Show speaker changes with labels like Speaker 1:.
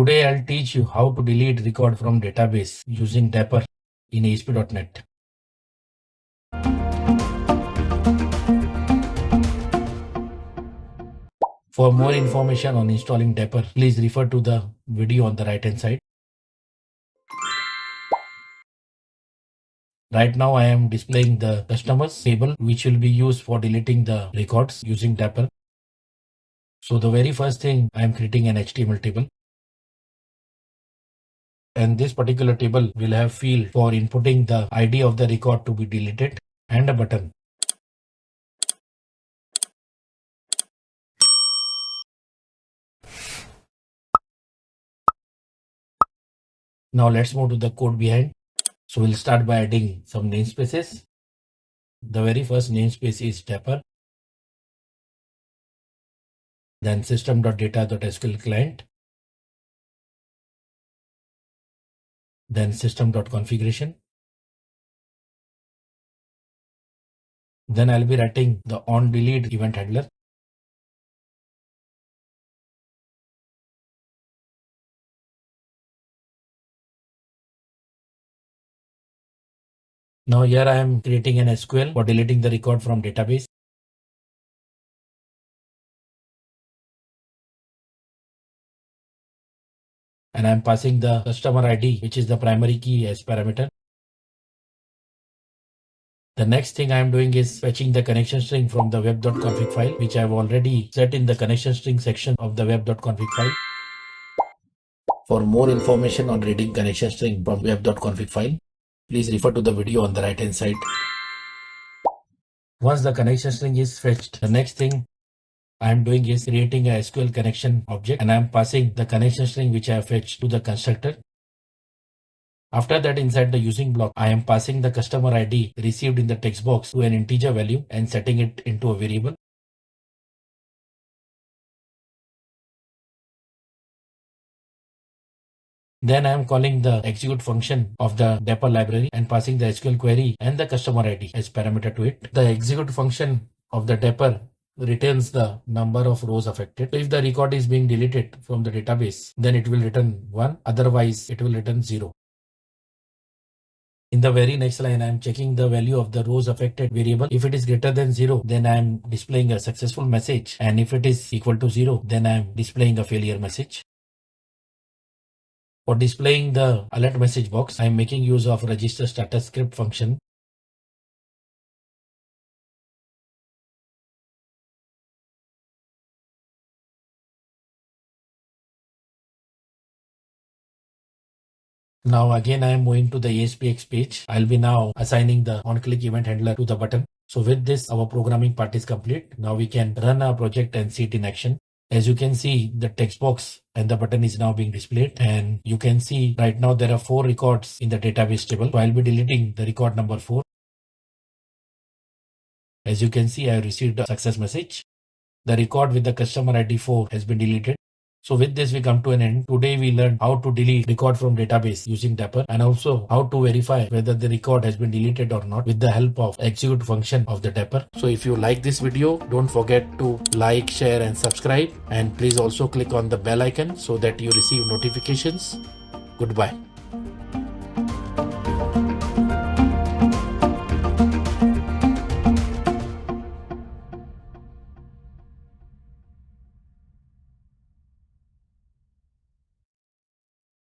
Speaker 1: Today I'll teach you how to delete record from database using Dapper in ASP.NET. For more information on installing Dapper, please refer to the video on the right hand side. Right now I am displaying the customers table which will be used for deleting the records using Dapper. So the very first thing, I am creating an HTML table. And this particular table will have field for inputting the ID of the record to be deleted and a button. Now let's move to the code behind. So we'll start by adding some namespaces. The very first namespace is Dapper. Then system.data.sql client. Then system.configuration. Then I'll be writing the onDelete event handler. Now here I am creating an SQL for deleting the record from database. And I'm passing the customer ID, which is the primary key, as parameter. The next thing I'm doing is fetching the connection string from the web.config file, which I've already set in the connection string section of the web.config file. For more information on reading connection string from web.config file, please refer to the video on the right hand side. Once the connection string is fetched, the next thing I'm doing is creating a SQL connection object, and I'm passing the connection string which I have fetched to the constructor. After that, inside the using block, I am passing the customer ID received in the text box to an integer value and setting it into a variable. Then I am calling the execute function of the Dapper library and passing the SQL query and the customer ID as parameter to it. The execute function of the Dapper returns the number of rows affected. So if the record is being deleted from the database, then it will return 1, otherwise it will return 0. In the very next line, I am checking the value of the rows affected variable. If it is greater than 0, then I am displaying a successful message. And if it is equal to 0, then I am displaying a failure message. For displaying the alert message box, I am making use of register status script function. Now again, I am moving to the ASPX page. I'll be now assigning the on-click event handler to the button. So with this, our programming part is complete. Now we can run our project and see it in action. As you can see, the text box and the button is now being displayed, and you can see right now there are 4 records in the database table. So I'll be deleting the record number 4. As you can see, I have received a success message. The record with the customer ID 4 has been deleted. So with this, we come to an end. Today we learned how to delete record from database using Dapper, and also how to verify whether the record has been deleted or not with the help of execute function of the Dapper. So if you like this video, don't forget to like, share and subscribe, and please also click on the bell icon so that you receive notifications. Goodbye.